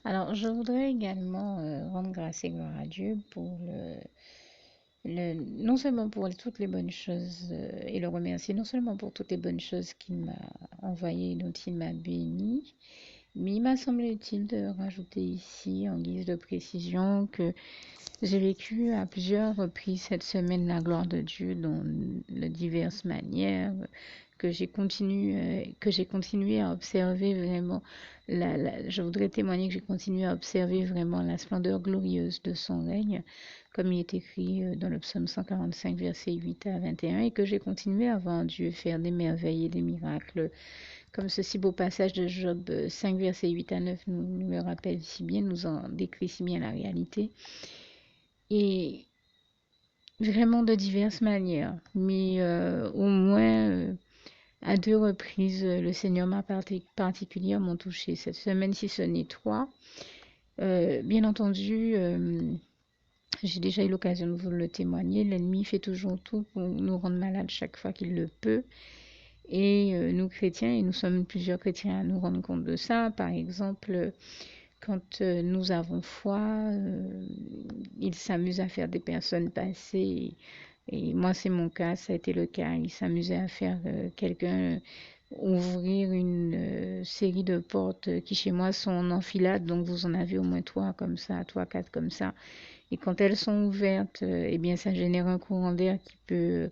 Alors, je voudrais également rendre grâce et gloire à Dieu pour non seulement pour toutes les bonnes choses et le remercier, non seulement pour toutes les bonnes choses qu'il m'a envoyées, dont il m'a béni, mais il m'a semblé utile de rajouter ici, en guise de précision, que j'ai vécu à plusieurs reprises cette semaine la gloire de Dieu dans de diverses manières, que j'ai continué à observer vraiment. Je voudrais témoigner que j'ai continué à observer vraiment la splendeur glorieuse de son règne, comme il est écrit dans le psaume 145, versets 8 à 21, et que j'ai continué à voir Dieu faire des merveilles et des miracles, comme ce si beau passage de Job 5, versets 8 à 9 nous le rappelle si bien, nous en décrit si bien la réalité. Et vraiment de diverses manières, mais au moins à deux reprises, le Seigneur m'a particulièrement touché cette semaine, si ce n'est trois. Bien entendu, j'ai déjà eu l'occasion de vous le témoigner, l'ennemi fait toujours tout pour nous rendre malades chaque fois qu'il le peut. Et nous chrétiens, et nous sommes plusieurs chrétiens à nous rendre compte de ça, par exemple, quand nous avons foi, il s'amuse à faire des personnes passer. Et moi, c'est mon cas, ça a été le cas. Il s'amusait à faire quelqu'un ouvrir une série de portes qui chez moi sont en enfilade, donc vous en avez au moins trois comme ça, trois, quatre comme ça. Et quand elles sont ouvertes, eh bien ça génère un courant d'air qui peut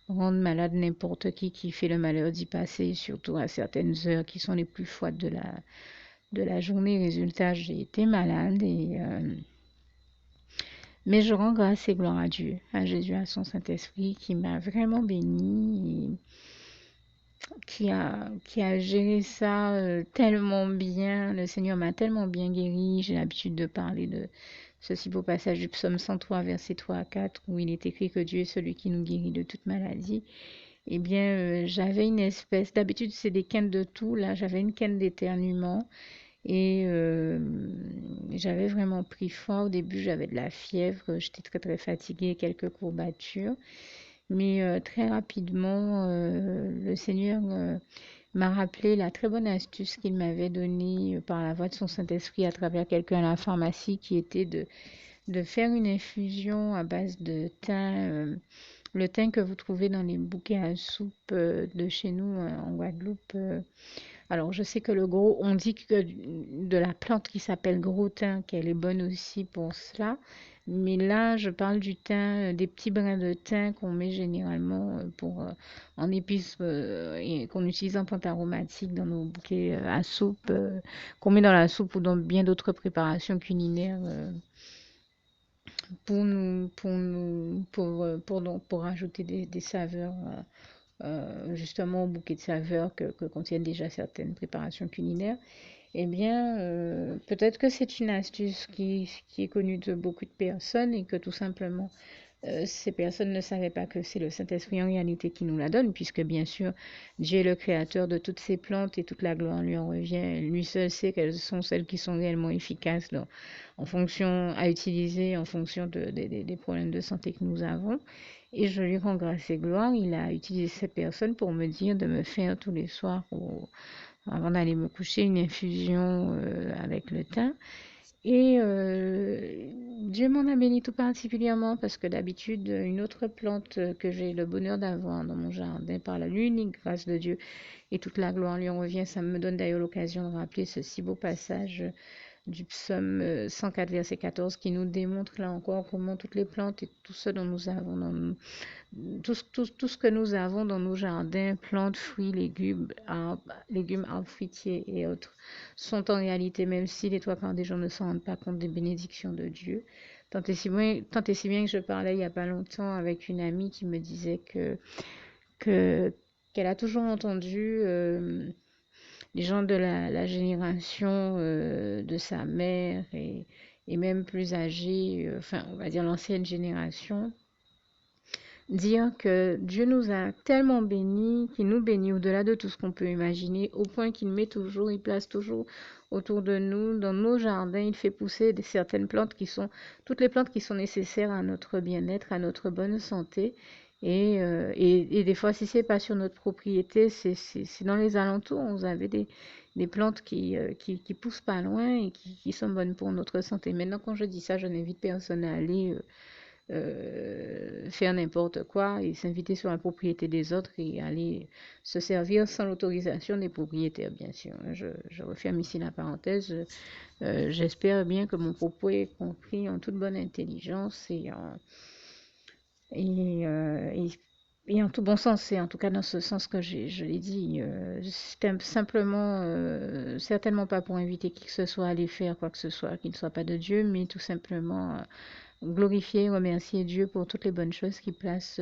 rendre malade n'importe qui fait le malheur d'y passer, surtout à certaines heures qui sont les plus froides de la journée. Résultat, j'ai été malade mais je rends grâce et gloire à Dieu, à Jésus, à son Saint-Esprit qui m'a vraiment béni, qui a géré ça tellement bien. Le Seigneur m'a tellement bien guéri. J'ai l'habitude de parler de ce si beau passage du psaume 103, versets 3 à 4, où il est écrit que Dieu est celui qui nous guérit de toute maladie. Eh bien, j'avais une espèce, d'habitude c'est des quintes de tout, là j'avais une quinte d'éternuement. Et j'avais vraiment pris froid. Au début, j'avais de la fièvre, j'étais très très fatiguée, quelques courbatures. Mais très rapidement, le Seigneur m'a rappelé la très bonne astuce qu'il m'avait donnée par la voix de son Saint-Esprit à travers quelqu'un à la pharmacie qui était de faire une infusion à base de thym, le thym que vous trouvez dans les bouquets à soupe de chez nous en Guadeloupe. Alors, je sais que on dit que de la plante qui s'appelle gros thym, qu'elle est bonne aussi pour cela. Mais là, je parle du thym, des petits brins de thym qu'on met généralement en épices et qu'on utilise en plante aromatique dans nos bouquets à soupe, qu'on met dans la soupe ou dans bien d'autres préparations culinaires pour ajouter des saveurs justement au bouquet de saveurs que contiennent déjà certaines préparations culinaires. Eh bien, peut-être que c'est une astuce qui est connue de beaucoup de personnes et que tout simplement ces personnes ne savaient pas que c'est le Saint-Esprit en réalité qui nous la donne, puisque bien sûr, Dieu est le créateur de toutes ces plantes et toute la gloire lui en revient. Lui seul sait quelles sont celles qui sont réellement efficaces en fonction à utiliser, en fonction des problèmes de santé que nous avons. Et je lui rends grâce et gloire. Il a utilisé cette personne pour me dire de me faire tous les soirs, avant d'aller me coucher, une infusion avec le thym. Et Dieu m'en a béni tout particulièrement parce que d'habitude, une autre plante que j'ai le bonheur d'avoir dans mon jardin par la l'unique grâce de Dieu et toute la gloire lui en revient. Ça me donne d'ailleurs l'occasion de rappeler ce si beau passage du psaume 104, verset 14, qui nous démontre là encore comment toutes les plantes et tout ce dont nous avons tout ce que nous avons dans nos jardins, plantes, fruits, légumes, arbres fruitiers et autres, sont en réalité, même si les trois quarts des gens ne s'en rendent pas compte, des bénédictions de Dieu. Tant et si bien que je parlais il n'y a pas longtemps avec une amie qui me disait que qu'elle a toujours entendu les gens de la génération de sa mère et même plus âgés, enfin on va dire l'ancienne génération, dire que Dieu nous a tellement bénis, qu'il nous bénit au-delà de tout ce qu'on peut imaginer, au point qu'il met toujours, il place toujours autour de nous, dans nos jardins, il fait pousser certaines plantes toutes les plantes qui sont nécessaires à notre bien-être, à notre bonne santé. Et des fois, si c'est pas sur notre propriété, c'est dans les alentours. Vous avez des plantes qui poussent pas loin et qui sont bonnes pour notre santé. Maintenant, quand je dis ça, je n'invite personne à aller faire n'importe quoi et s'inviter sur la propriété des autres et aller se servir sans l'autorisation des propriétaires, bien sûr. Je referme ici la parenthèse. J'espère bien que mon propos est compris en toute bonne intelligence et, euh, et, et en tout bon sens, c'est en tout cas dans ce sens que je l'ai dit. C'était simplement, certainement pas pour inviter qui que ce soit à aller faire quoi que ce soit qui ne soit pas de Dieu, mais tout simplement glorifier, remercier Dieu pour toutes les bonnes choses qu'il place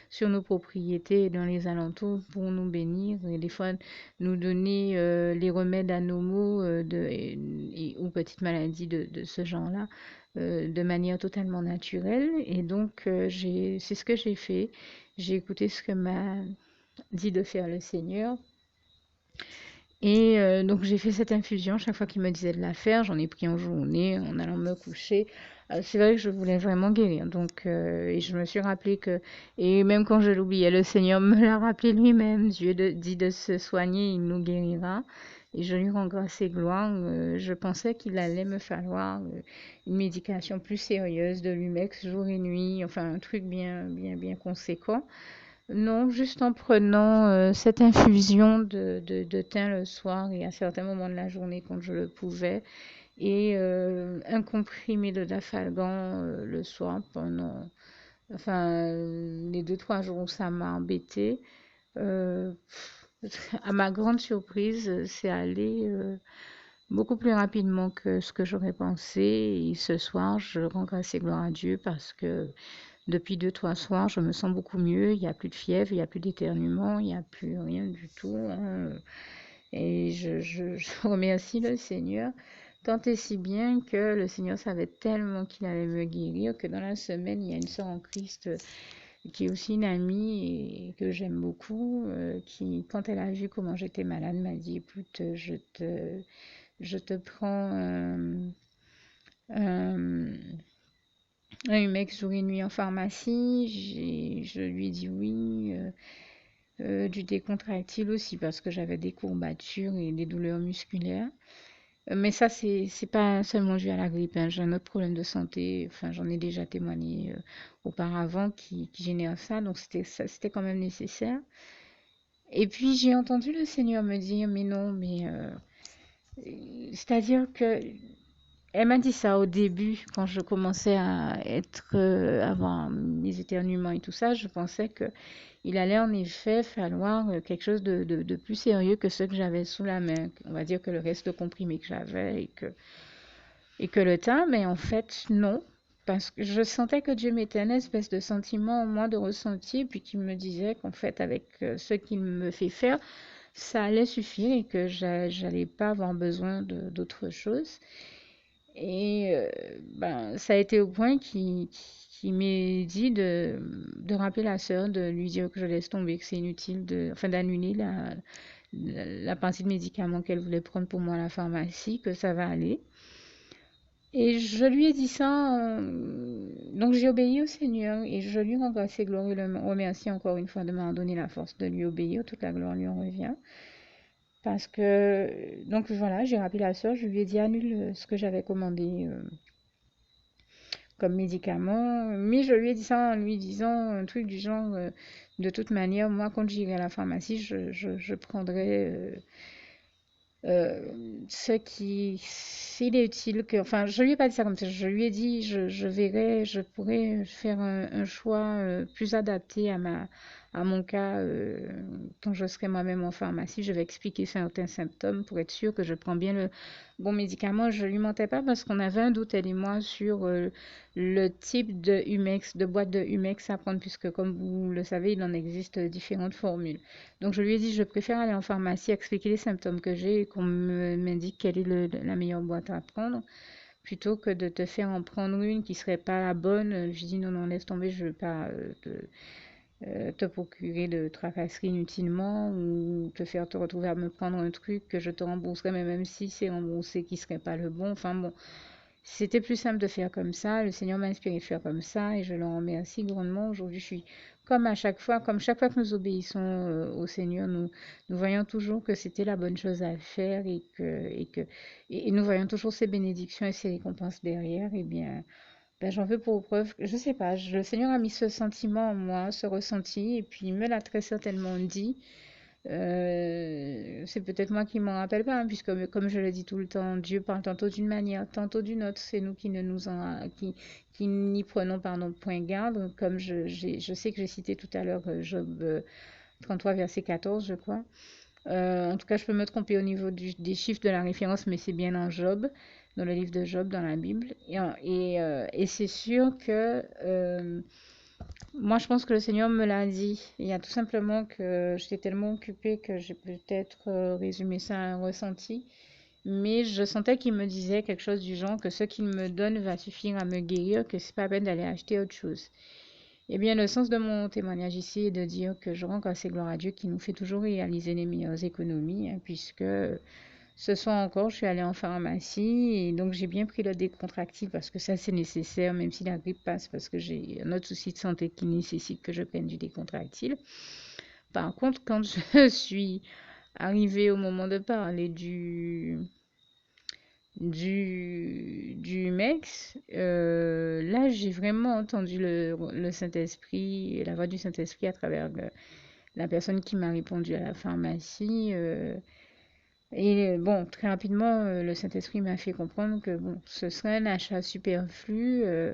sur nos propriétés et dans les alentours pour nous bénir et des fois nous donner les remèdes à nos maux ou petites maladies de ce genre-là de manière totalement naturelle. Et donc, c'est ce que j'ai fait. J'ai écouté ce que m'a dit de faire le Seigneur. Et donc j'ai fait cette infusion chaque fois qu'il me disait de la faire. J'en ai pris en journée en allant me coucher. C'est vrai que je voulais vraiment guérir. Donc, et je me suis rappelé que, et même quand je l'oubliais, le Seigneur me l'a rappelé lui-même. Dit de se soigner, il nous guérira. Et je lui rends grâce et gloire. Je pensais qu'il allait me falloir une médication plus sérieuse de l'Umex jour et nuit. Enfin, un truc bien conséquent. Non, juste en prenant cette infusion de thym le soir et à certains moments de la journée quand je le pouvais, et un comprimé de dafalgan le soir pendant, enfin, les 2 3 jours où ça m'a embêté. Euh, à ma grande surprise, c'est allé beaucoup plus rapidement que ce que j'aurais pensé. Et ce soir, je rends grâce et gloire à Dieu parce que depuis 2 3 soirs, je me sens beaucoup mieux. Il n'y a plus de fièvre, il n'y a plus d'éternuement, il n'y a plus rien du tout, hein. Et je remercie le Seigneur, tant et si bien que le Seigneur savait tellement qu'il allait me guérir que dans la semaine, il y a une sœur en Christ qui est aussi une amie et que j'aime beaucoup, qui, quand elle a vu comment j'étais malade, m'a dit, écoute, je te prends un, un Humex jour et nuit en pharmacie. Je lui ai dit oui. Du décontractile aussi parce que j'avais des courbatures et des douleurs musculaires. Mais ça, c'est pas seulement dû à la grippe, hein. J'ai un autre problème de santé. Enfin, j'en ai déjà témoigné auparavant qui génère ça. Donc, c'était quand même nécessaire. Et puis, j'ai entendu le Seigneur me dire, mais non, mais c'est-à-dire que elle m'a dit ça au début, quand je commençais à avoir mes éternuements et tout ça, je pensais que il allait en effet falloir quelque chose de plus sérieux que ce que j'avais sous la main. On va dire que le reste de comprimés que j'avais et que le thym, mais en fait, non. Parce que je sentais que Dieu mettait une espèce de sentiment en moi de ressenti, puis qui me disait qu'en fait, avec ce qu'il me fait faire, ça allait suffire et que j'allais pas avoir besoin d'autre chose. Et ben, ça a été au point qui m'est dit de rappeler la sœur, de lui dire que je laisse tomber, que c'est inutile enfin, d'annuler la partie de médicaments qu'elle voulait prendre pour moi à la pharmacie, que ça va aller. Et je lui ai dit ça, donc j'ai obéi au Seigneur et je lui rends grâce et gloire et le remercie encore une fois de m'avoir donné la force de lui obéir, toute la gloire lui en revient. Parce que, donc voilà, j'ai rappelé la sœur, je lui ai dit annule ce que j'avais commandé comme médicament. Mais je lui ai dit ça en lui disant un truc du genre, de toute manière, moi, quand j'irai à la pharmacie, je prendrai ce qui, s'il est utile que, enfin, je lui ai pas dit ça comme ça, je lui ai dit, je verrai, je pourrais faire un choix plus adapté à mon cas quand je serai moi-même en pharmacie. Je vais expliquer certains symptômes pour être sûr que je prends bien le bon médicament. Je lui mentais pas parce qu'on avait un doute, elle et moi, sur le type de Humex, de boîte de Humex à prendre, puisque comme vous le savez, il en existe différentes formules. Donc je lui ai dit, je préfère aller en pharmacie, expliquer les symptômes que j'ai et qu'on m'indique quelle est la meilleure boîte à prendre, plutôt que de te faire en prendre une qui serait pas la bonne. Je dis non, non, laisse tomber, je ne veux pas te procurer de tracasseries inutilement ou te retrouver à me prendre un truc que je te rembourserai, mais même si c'est remboursé, qui serait pas le bon. Enfin bon, c'était plus simple de faire comme ça. Le Seigneur m'a inspiré de faire comme ça et je le remercie grandement. Aujourd'hui, je suis comme à chaque fois, comme chaque fois que nous obéissons au Seigneur, nous voyons toujours que c'était la bonne chose à faire et nous voyons toujours ces bénédictions et ces récompenses derrière. Eh bien, ben, j'en veux pour preuve, je sais pas, le Seigneur a mis ce sentiment en moi, ce ressenti, et puis il me l'a très certainement dit. C'est peut-être moi qui m'en rappelle pas, hein, puisque comme je le dis tout le temps, Dieu parle tantôt d'une manière, tantôt d'une autre. C'est nous qui ne nous en, qui n'y prenons pardon, point garde. Comme je sais que j'ai cité tout à l'heure Job 33, verset 14, je crois. En tout cas, je peux me tromper au niveau des chiffres de la référence, mais c'est bien dans Job, dans le livre de Job, dans la Bible. Et c'est sûr que moi, je pense que le Seigneur me l'a dit. Il y a tout simplement que j'étais tellement occupée que j'ai peut-être résumé ça à un ressenti. Mais je sentais qu'il me disait quelque chose du genre que ce qu'il me donne va suffire à me guérir, que c'est pas la peine d'aller acheter autre chose. Eh bien, le sens de mon témoignage ici est de dire que je rends grâce et gloire à Dieu qui nous fait toujours réaliser les meilleures économies, hein, puisque ce soir encore, je suis allée en pharmacie et donc j'ai bien pris le décontractile parce que ça c'est nécessaire, même si la grippe passe, parce que j'ai un autre souci de santé qui nécessite que je prenne du décontractile. Par contre, quand je suis arrivée au moment de parler du MEX, là j'ai vraiment entendu le Saint-Esprit, la voix du Saint-Esprit à travers la personne qui m'a répondu à la pharmacie. Et bon, très rapidement, le Saint-Esprit m'a fait comprendre que bon, ce serait un achat superflu. Euh,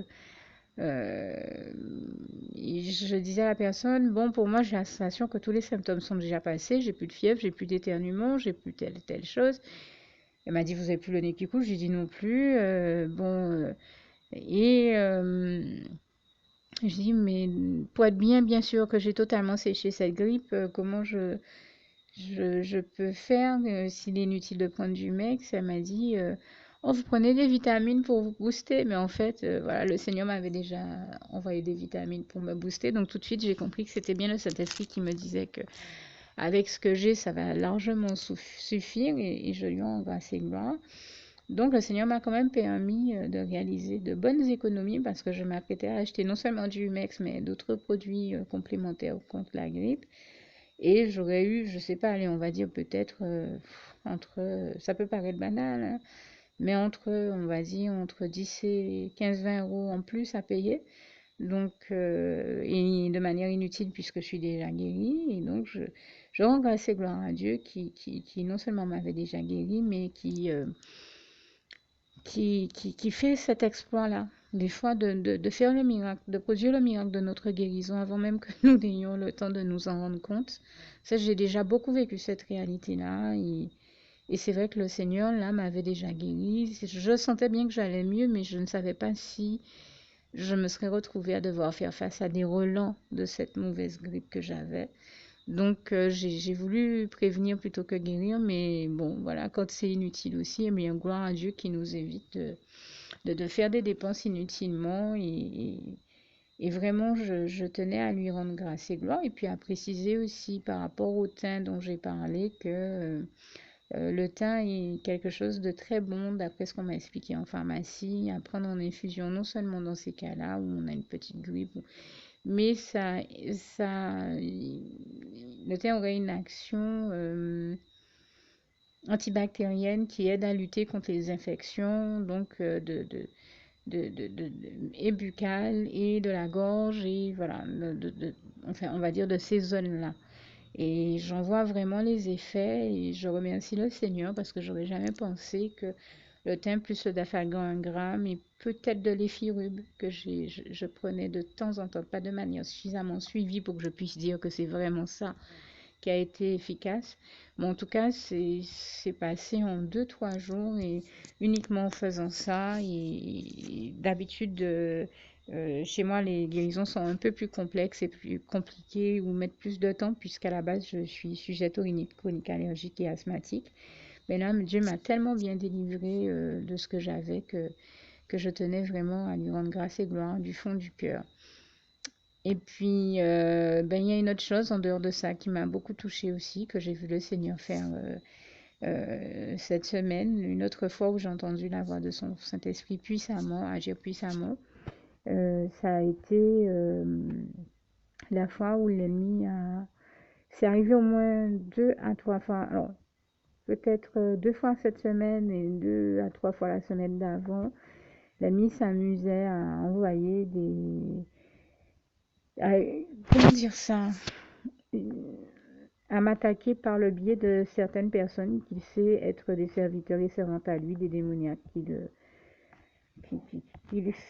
je disais à la personne, bon, pour moi, j'ai la sensation que tous les symptômes sont déjà passés. J'ai plus de fièvre, j'ai plus d'éternuement, j'ai plus telle chose. Elle m'a dit, vous avez plus le nez qui coule. J'ai dit non plus. Et je dis, mais pour être bien sûr que j'ai totalement séché cette grippe, comment je peux faire s'il est inutile de prendre du Mex. Elle m'a dit, oh, vous prenez des vitamines pour vous booster. Mais en fait, voilà, le Seigneur m'avait déjà envoyé des vitamines pour me booster. Donc tout de suite, j'ai compris que c'était bien le Saint-Esprit qui me disait que avec ce que j'ai, ça va largement suffire et je lui en grâce et gloire. Donc le Seigneur m'a quand même permis de réaliser de bonnes économies parce que je m'apprêtais à acheter non seulement du Mex, mais d'autres produits complémentaires contre la grippe. Et j'aurais eu, je sais pas, allez, on va dire peut-être ça peut paraître banal, hein, mais on va dire, entre 10 et 15-20 euros en plus à payer. Donc, et de manière inutile puisque je suis déjà guérie. Et donc, je rends grâce et gloire à Dieu qui non seulement m'avait déjà guérie, mais qui fait cet exploit-là. Des fois, de faire le miracle, de produire le miracle de notre guérison avant même que nous ayons le temps de nous en rendre compte. Ça, j'ai déjà beaucoup vécu cette réalité-là. Et c'est vrai que le Seigneur, là, m'avait déjà guéri. Je sentais bien que j'allais mieux, mais je ne savais pas si je me serais retrouvée à devoir faire face à des relents de cette mauvaise grippe que j'avais. Donc, j'ai voulu prévenir plutôt que guérir, mais bon, voilà, quand c'est inutile aussi, eh bien, gloire à Dieu qui nous évite de faire des dépenses inutilement. Et vraiment, je tenais à lui rendre grâce et gloire. Et puis à préciser aussi par rapport au thym dont j'ai parlé que le thym est quelque chose de très bon, d'après ce qu'on m'a expliqué en pharmacie, à prendre en infusion, non seulement dans ces cas-là où on a une petite grippe, mais le thym aurait une action antibactérienne qui aide à lutter contre les infections, donc et buccales et de la gorge, et voilà, enfin, on va dire de ces zones-là. Et j'en vois vraiment les effets et je remercie le Seigneur parce que j'aurais jamais pensé que le thym plus le dafagan 1 gramme et peut-être de l'effirube que je prenais de temps en temps, pas de manière suffisamment suivie pour que je puisse dire que c'est vraiment ça qui a été efficace. Mais en tout cas, c'est passé en 2-3 jours et uniquement en faisant ça. Et d'habitude, chez moi, les guérisons sont un peu plus complexes et plus compliquées ou mettent plus de temps puisqu'à la base, je suis sujette aux rhinites chronique allergique et asthmatique. Mais là, Dieu m'a tellement bien délivré de ce que j'avais que je tenais vraiment à lui rendre grâce et gloire du fond du cœur. Et puis, ben, il y a une autre chose en dehors de ça qui m'a beaucoup touchée aussi, que j'ai vu le Seigneur faire cette semaine, une autre fois où j'ai entendu la voix de son Saint-Esprit puissamment, agir puissamment, ça a été la fois où l'ennemi a... C'est arrivé au moins 2 à 3 fois. Alors, peut-être 2 fois cette semaine et 2 à 3 fois la semaine d'avant. L'ennemi s'amusait à envoyer des... comment dire ça? À m'attaquer par le biais de certaines personnes qu'il sait être des serviteurs et servantes à lui, des démoniaques qui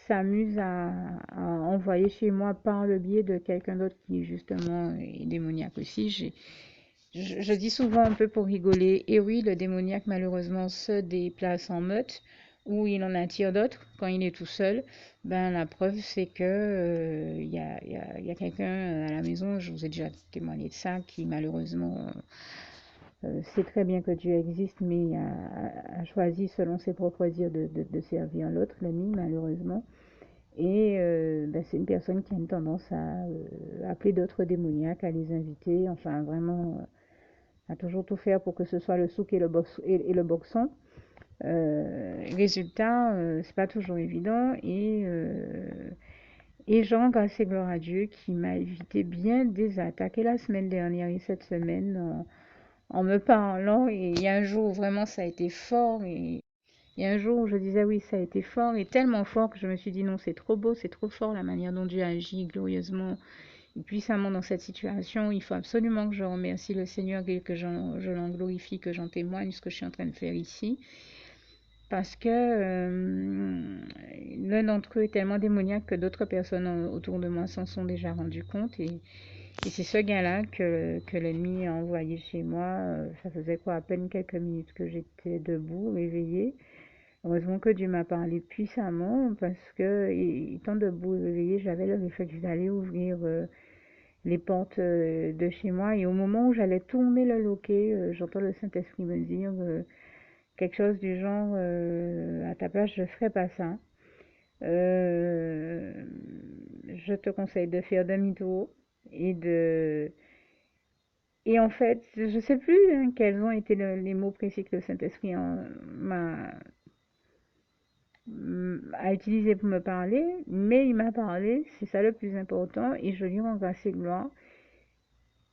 s'amusent à envoyer chez moi par le biais de quelqu'un d'autre qui justement est démoniaque aussi. Je dis souvent un peu pour rigoler, et oui, le démoniaque malheureusement se déplace en meute ou il en attire d'autres quand il est tout seul. Ben, la preuve, c'est que y a quelqu'un à la maison, je vous ai déjà témoigné de ça, qui malheureusement sait très bien que Dieu existe, mais a choisi selon ses propres dires de servir l'autre, l'ami, malheureusement. Et ben, c'est une personne qui a une tendance à appeler d'autres démoniaques, à les inviter, enfin vraiment à toujours tout faire pour que ce soit le souk et le boxon. Résultat, c'est pas toujours évident et je rends grâce et gloire à Dieu qui m'a évité bien des attaques. Et la semaine dernière et cette semaine, en me parlant, et il y a un jour où vraiment ça a été fort et il y a un jour où je disais oui, ça a été fort et tellement fort que je me suis dit non, c'est trop beau, c'est trop fort la manière dont Dieu agit glorieusement et puissamment dans cette situation. Il faut absolument que je remercie le Seigneur et que je l'en glorifie, que j'en témoigne ce que je suis en train de faire ici. Parce que l'un d'entre eux est tellement démoniaque que d'autres personnes autour de moi s'en sont déjà rendues compte. Et c'est ce gars-là que l'ennemi a envoyé chez moi. Ça faisait quoi, à peine quelques minutes que j'étais debout, réveillée. Heureusement que Dieu m'a parlé puissamment parce que, étant debout et réveillée, j'avais le réflexe d'aller ouvrir les portes de chez moi. Et au moment où j'allais tourner le loquet, j'entends le Saint-Esprit me dire quelque chose du genre à ta place, je ferais pas ça. Euh, je te conseille de faire demi-tour et de et en fait, je sais plus hein, quels ont été les mots précis que le Saint-Esprit a utilisé pour me parler, mais il m'a parlé, c'est ça le plus important, et je lui rends grâce et gloire.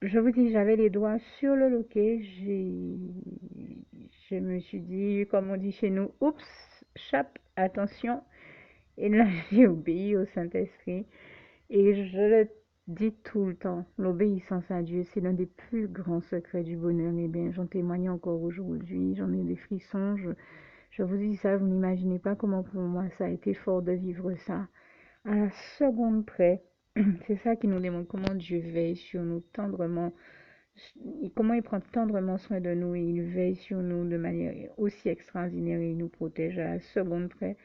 Je vous dis, j'avais les doigts sur le loquet, je me suis dit, comme on dit chez nous, oups, chape, attention, et là j'ai obéi au Saint-Esprit. Et je le dis tout le temps, l'obéissance à Dieu, c'est l'un des plus grands secrets du bonheur. Et bien, j'en témoigne encore aujourd'hui, j'en ai des frissons. Je vous dis ça, vous n'imaginez pas comment pour moi ça a été fort de vivre ça. À la seconde près, c'est ça qui nous démontre comment Dieu veille sur nous tendrement, et comment il prend tendrement soin de nous et il veille sur nous de manière aussi extraordinaire et il nous protège à la seconde près.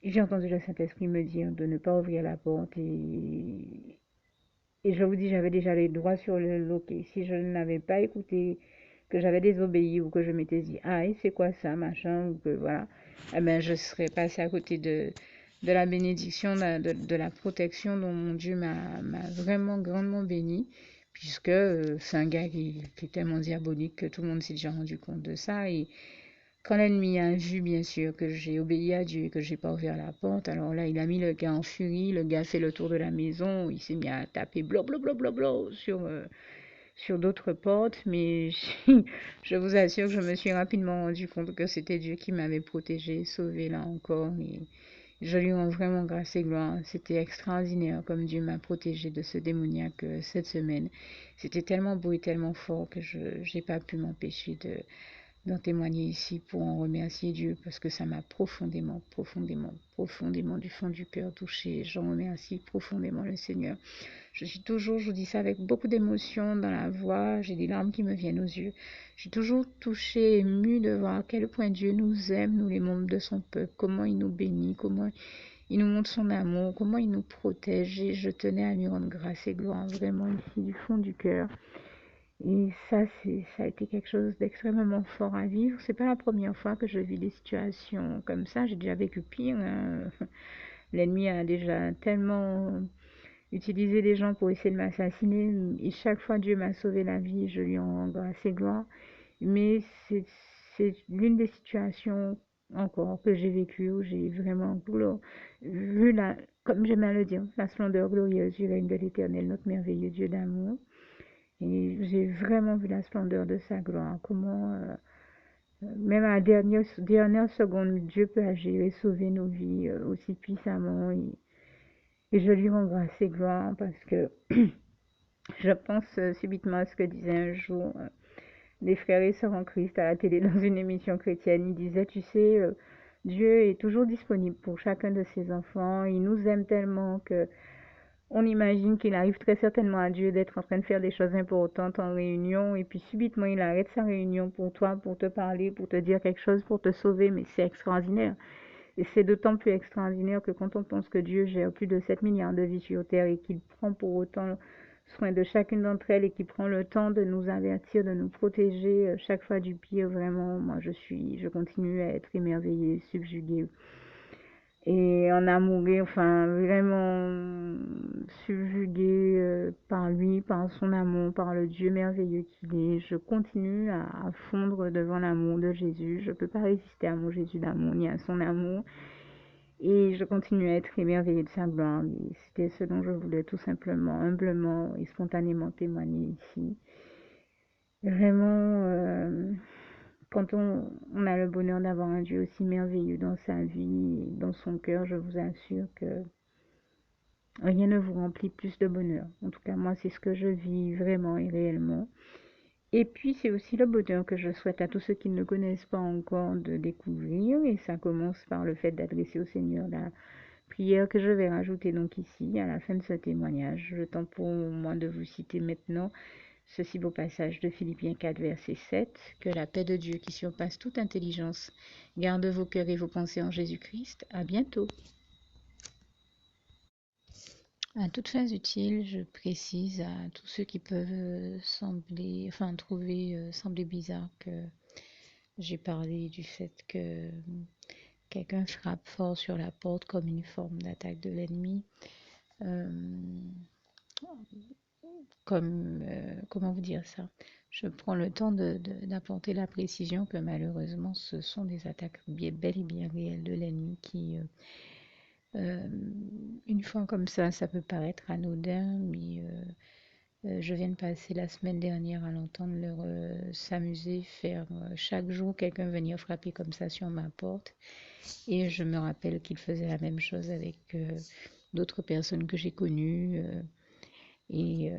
J'ai entendu le Saint-Esprit me dire de ne pas ouvrir la porte et je vous dis, j'avais déjà les doigts sur le loquet. Si je n'avais pas écouté, que j'avais désobéi ou que je m'étais dit, ah, c'est quoi ça, machin, ou que voilà, eh ben, je serais passée à côté de la bénédiction, de la protection dont mon Dieu m'a vraiment grandement béni, puisque c'est un gars qui est tellement diabolique que tout le monde s'est déjà rendu compte de ça. Et quand l'ennemi a vu, bien sûr, que j'ai obéi à Dieu et que j'ai pas ouvert la porte, alors là, il a mis le gars en furie. Le gars fait le tour de la maison. Il s'est mis à taper blo sur d'autres portes. Mais je vous assure que je me suis rapidement rendu compte que c'était Dieu qui m'avait protégé, sauvé là encore. Et je lui rends vraiment grâce et gloire. C'était extraordinaire comme Dieu m'a protégé de ce démoniaque cette semaine. C'était tellement beau et tellement fort que je n'ai pas pu m'empêcher d'en témoigner ici pour en remercier Dieu parce que ça m'a profondément, profondément, profondément du fond du cœur touché. J'en remercie profondément le Seigneur. Je suis toujours, je vous dis ça avec beaucoup d'émotion dans la voix, j'ai des larmes qui me viennent aux yeux. Je suis toujours touchée, émue de voir à quel point Dieu nous aime, nous les membres de son peuple, comment il nous bénit, comment il nous montre son amour, comment il nous protège. Et je tenais à lui rendre grâce et gloire vraiment ici du fond du cœur. Et ça a été quelque chose d'extrêmement fort à vivre. C'est pas la première fois que je vis des situations comme ça. J'ai déjà vécu pire, hein. L'ennemi a déjà tellement utilisé des gens pour essayer de m'assassiner. Et chaque fois, Dieu m'a sauvé la vie. Je lui en rends grâce et gloire. Mais c'est l'une des situations encore que j'ai vécues où j'ai vraiment vu la, comme j'aime à le dire, la splendeur glorieuse du règne de l'Éternel, notre merveilleux Dieu d'amour. Et j'ai vraiment vu la splendeur de sa gloire, comment même à la dernière seconde, Dieu peut agir et sauver nos vies aussi puissamment. Et je lui rends grâce et gloire parce que je pense subitement à ce que disait un jour des frères et sœurs en Christ à la télé dans une émission chrétienne. Il disait, tu sais, Dieu est toujours disponible pour chacun de ses enfants. Il nous aime tellement que on imagine qu'il arrive très certainement à Dieu d'être en train de faire des choses importantes en réunion et puis subitement il arrête sa réunion pour toi, pour te parler, pour te dire quelque chose, pour te sauver. Mais c'est extraordinaire. Et c'est d'autant plus extraordinaire que quand on pense que Dieu gère plus de 7 milliards de vies sur Terre et qu'il prend pour autant soin de chacune d'entre elles et qu'il prend le temps de nous avertir, de nous protéger chaque fois du pire, vraiment, moi je continue à être émerveillée, subjuguée et en amoureux, enfin vraiment subjugué par lui, par son amour, par le Dieu merveilleux qu'il est. Je continue à fondre devant l'amour de Jésus. Je ne peux pas résister à mon Jésus d'amour ni à son amour. Et je continue à être émerveillée de sa gloire. C'était ce dont je voulais tout simplement, humblement et spontanément témoigner ici. Vraiment, quand on a le bonheur d'avoir un Dieu aussi merveilleux dans sa vie, dans son cœur, je vous assure que rien ne vous remplit plus de bonheur. En tout cas, moi, c'est ce que je vis vraiment et réellement. Et puis, c'est aussi le bonheur que je souhaite à tous ceux qui ne le connaissent pas encore de découvrir. Et ça commence par le fait d'adresser au Seigneur la prière que je vais rajouter donc ici, à la fin de ce témoignage. Je tente pour moi de vous citer maintenant ceci beau passage de Philippiens 4, verset 7. Que la paix de Dieu qui surpasse toute intelligence garde vos cœurs et vos pensées en Jésus-Christ. À bientôt. À toutes fins utiles, je précise à tous ceux qui peuvent sembler bizarre que j'ai parlé du fait que quelqu'un frappe fort sur la porte comme une forme d'attaque de l'ennemi. Euh, comment vous dire ça? Je prends le temps d'apporter la précision que malheureusement ce sont des attaques bel et bien réelles de l'ennemi qui une fois comme ça peut paraître anodin, mais je viens de passer la semaine dernière à l'entendre leur s'amuser, faire chaque jour quelqu'un venir frapper comme ça sur ma porte. Et je me rappelle qu'ils faisaient la même chose avec d'autres personnes que j'ai connues. Et, euh,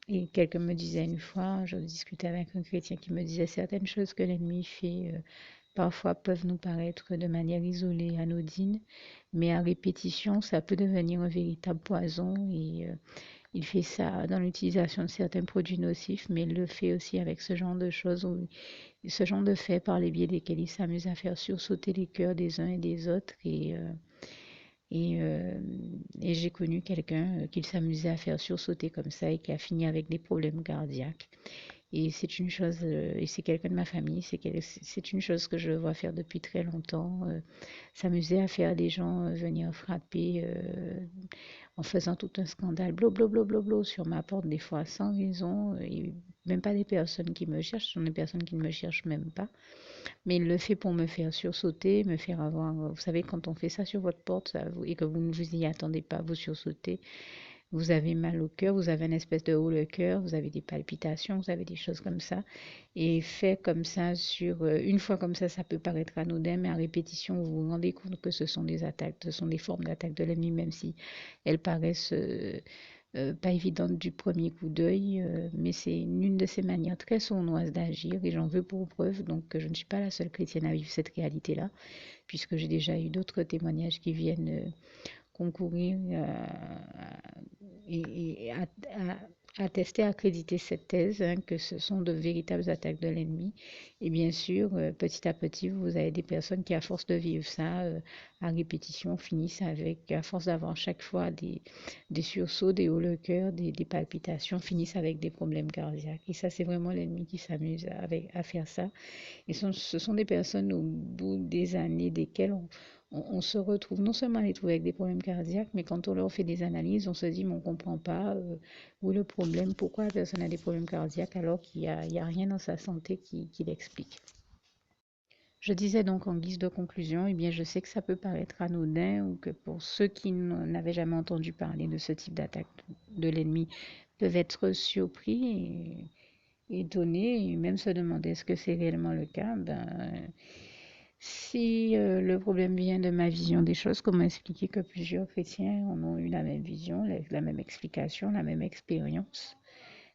et quelqu'un me disait une fois, je discutais avec un chrétien qui me disait certaines choses que l'ennemi fait parfois peuvent nous paraître de manière isolée, anodine, mais à répétition, ça peut devenir un véritable poison. Et il fait ça dans l'utilisation de certains produits nocifs, mais il le fait aussi avec ce genre de choses, ce genre de faits par les biais desquels il s'amuse à faire sursauter les cœurs des uns et des autres. Et, euh, et j'ai connu quelqu'un qui s'amusait à faire sursauter comme ça et qui a fini avec des problèmes cardiaques. Et c'est une chose, et c'est quelqu'un de ma famille, c'est une chose que je vois faire depuis très longtemps. S'amuser à faire des gens venir frapper en faisant tout un scandale, blo sur ma porte, des fois sans raison, et même pas des personnes qui me cherchent, ce sont des personnes qui ne me cherchent même pas. Mais il le fait pour me faire sursauter, me faire avoir. Vous savez, quand on fait ça sur votre porte et que vous ne vous y attendez pas, vous sursautez, vous avez mal au cœur, vous avez une espèce de haut le cœur, vous avez des palpitations, vous avez des choses comme ça. Et fait comme ça, une fois comme ça peut paraître anodin, mais à répétition, vous vous rendez compte que ce sont des attaques, ce sont des formes d'attaques de l'ennemi, même si elles paraissent pas évidentes du premier coup d'œil, mais c'est une de ces manières très sournoises d'agir et j'en veux pour preuve donc que je ne suis pas la seule chrétienne à vivre cette réalité-là, puisque j'ai déjà eu d'autres témoignages qui viennent concourir et attester, accréditer cette thèse, hein, que ce sont de véritables attaques de l'ennemi. Et bien sûr, petit à petit, vous avez des personnes qui, à force de vivre ça, à répétition, finissent avec, à force d'avoir chaque fois des sursauts, des hauts le cœur, des palpitations, finissent avec des problèmes cardiaques. Et ça, c'est vraiment l'ennemi qui s'amuse à faire ça. Et ce sont des personnes au bout des années desquelles on se retrouve non seulement à les trouver avec des problèmes cardiaques, mais quand on leur fait des analyses, on se dit, mais on ne comprend pas où est le problème, pourquoi la personne a des problèmes cardiaques alors il y a rien dans sa santé qui l'explique. Je disais donc en guise de conclusion, eh bien, je sais que ça peut paraître anodin ou que pour ceux qui n'avaient jamais entendu parler de ce type d'attaque de l'ennemi peuvent être surpris et étonnés et même se demander est-ce que c'est réellement le cas. Ben, si le problème vient de ma vision des choses, comment expliquer que plusieurs chrétiens en ont eu la même vision, la même explication, la même expérience?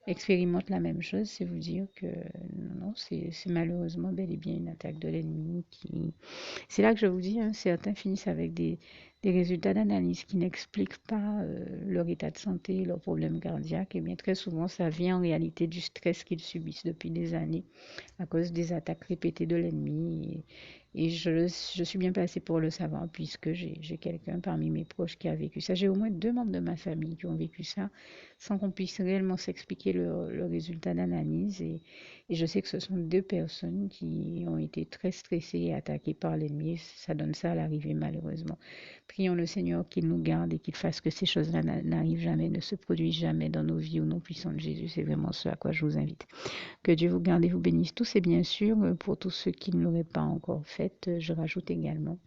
Expérimente la même chose, c'est vous dire que non, c'est malheureusement bel et bien une attaque de l'ennemi qui... C'est là que je vous dis, hein, certains finissent avec des résultats d'analyse qui n'expliquent pas leur état de santé, leurs problèmes cardiaques. Et bien très souvent, ça vient en réalité du stress qu'ils subissent depuis des années à cause des attaques répétées de l'ennemi. Et je suis bien placée pour le savoir puisque j'ai quelqu'un parmi mes proches qui a vécu ça. J'ai au moins 2 membres de ma famille qui ont vécu ça sans qu'on puisse réellement s'expliquer le résultat d'analyse. Et je sais que ce sont 2 personnes qui ont été très stressées et attaquées par l'ennemi. Ça donne ça à l'arrivée malheureusement. Prions le Seigneur qu'il nous garde et qu'il fasse que ces choses-là n'arrivent jamais, ne se produisent jamais dans nos vies au nom puissant de Jésus. C'est vraiment ce à quoi je vous invite. Que Dieu vous garde et vous bénisse tous. Et bien sûr, pour tous ceux qui ne l'auraient pas encore fait, je rajoute également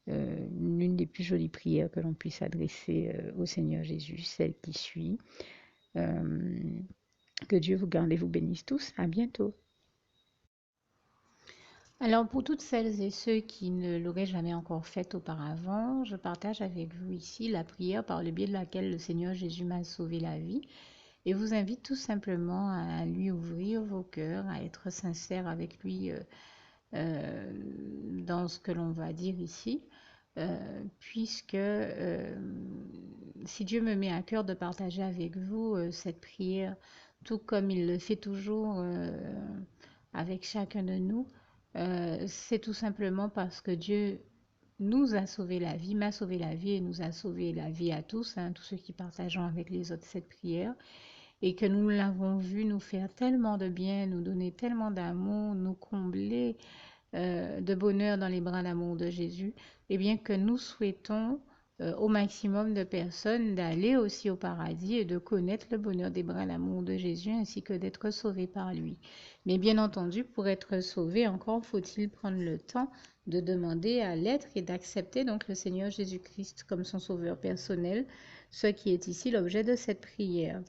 l'une des plus jolies prières que l'on puisse adresser au Seigneur Jésus, celle qui suit. Euh, que Dieu vous garde et vous bénisse tous. À bientôt. Alors, pour toutes celles et ceux qui ne l'auraient jamais encore faite auparavant, je partage avec vous ici la prière par le biais de laquelle le Seigneur Jésus m'a sauvé la vie et vous invite tout simplement à lui ouvrir vos cœurs, à être sincère avec lui dans ce que l'on va dire ici, puisque si Dieu me met à cœur de partager avec vous cette prière, tout comme il le fait toujours avec chacun de nous, c'est tout simplement parce que Dieu nous a sauvé la vie, m'a sauvé la vie et nous a sauvé la vie à tous, hein, tous ceux qui partageons avec les autres cette prière, et que nous l'avons vu nous faire tellement de bien, nous donner tellement d'amour, nous combler de bonheur dans les bras d'amour de Jésus, et bien que nous souhaitons au maximum de personnes d'aller aussi au paradis et de connaître le bonheur des bras d'amour de Jésus ainsi que d'être sauvés par lui. Mais bien entendu, pour être sauvé, encore faut-il prendre le temps de demander à l'être et d'accepter donc le Seigneur Jésus-Christ comme son sauveur personnel, ce qui est ici l'objet de cette prière.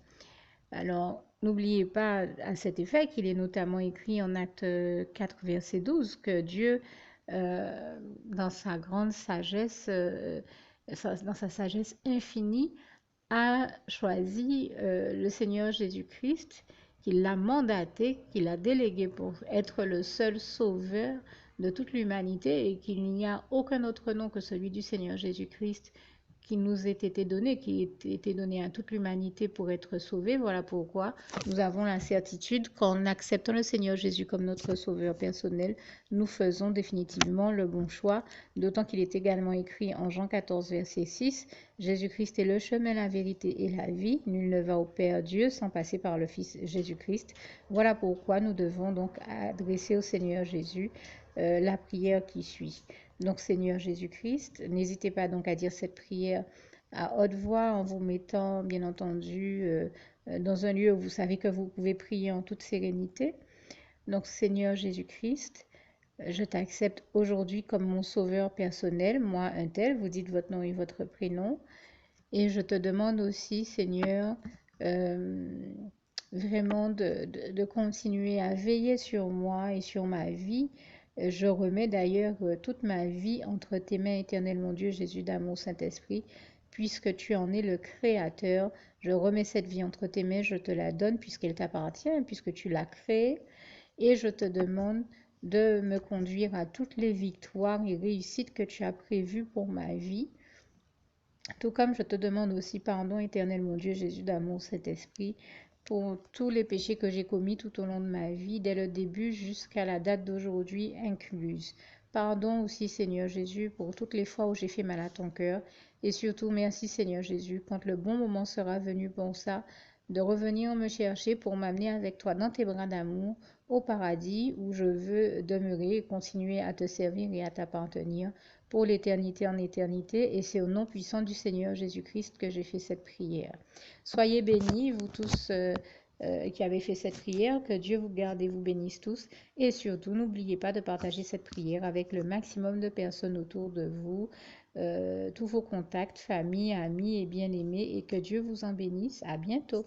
Alors, n'oubliez pas à cet effet qu'il est notamment écrit en Acte 4, verset 12, que Dieu, dans sa grande sagesse, dans sa sagesse infinie, a choisi le Seigneur Jésus-Christ, qu'il l'a mandaté, qu'il a délégué pour être le seul sauveur de toute l'humanité et qu'il n'y a aucun autre nom que celui du Seigneur Jésus-Christ qui nous ait été donné, qui ait été donné à toute l'humanité pour être sauvé. Voilà pourquoi nous avons la certitude qu'en acceptant le Seigneur Jésus comme notre sauveur personnel, nous faisons définitivement le bon choix, d'autant qu'il est également écrit en Jean 14, verset 6, Jésus-Christ est le chemin, la vérité et la vie. Nul ne va au Père Dieu sans passer par le Fils Jésus-Christ. Voilà pourquoi nous devons donc adresser au Seigneur Jésus la prière qui suit. Donc Seigneur Jésus-Christ, n'hésitez pas donc à dire cette prière à haute voix en vous mettant bien entendu dans un lieu où vous savez que vous pouvez prier en toute sérénité. Donc Seigneur Jésus-Christ, je t'accepte aujourd'hui comme mon sauveur personnel, moi un tel, vous dites votre nom et votre prénom. Et je te demande aussi, Seigneur, euh, vraiment de continuer à veiller sur moi et sur ma vie. Je remets d'ailleurs toute ma vie entre tes mains, éternel mon Dieu, Jésus d'amour, Saint-Esprit, puisque tu en es le Créateur. Je remets cette vie entre tes mains, je te la donne puisqu'elle t'appartient, puisque tu l'as créée. Et je te demande de me conduire à toutes les victoires et réussites que tu as prévues pour ma vie. Tout comme je te demande aussi pardon, éternel mon Dieu, Jésus d'amour, Saint-Esprit, pour tous les péchés que j'ai commis tout au long de ma vie, dès le début jusqu'à la date d'aujourd'hui incluse. Pardon aussi, Seigneur Jésus, pour toutes les fois où j'ai fait mal à ton cœur. Et surtout, merci, Seigneur Jésus, quand le bon moment sera venu pour ça, de revenir me chercher pour m'amener avec toi dans tes bras d'amour, au paradis où je veux demeurer, continuer à te servir et à t'appartenir pour l'éternité en éternité. Et c'est au nom puissant du Seigneur Jésus-Christ que j'ai fait cette prière. Soyez bénis, vous tous qui avez fait cette prière, que Dieu vous garde et vous bénisse tous. Et surtout, n'oubliez pas de partager cette prière avec le maximum de personnes autour de vous, tous vos contacts, famille, amis et bien-aimés, et que Dieu vous en bénisse. À bientôt.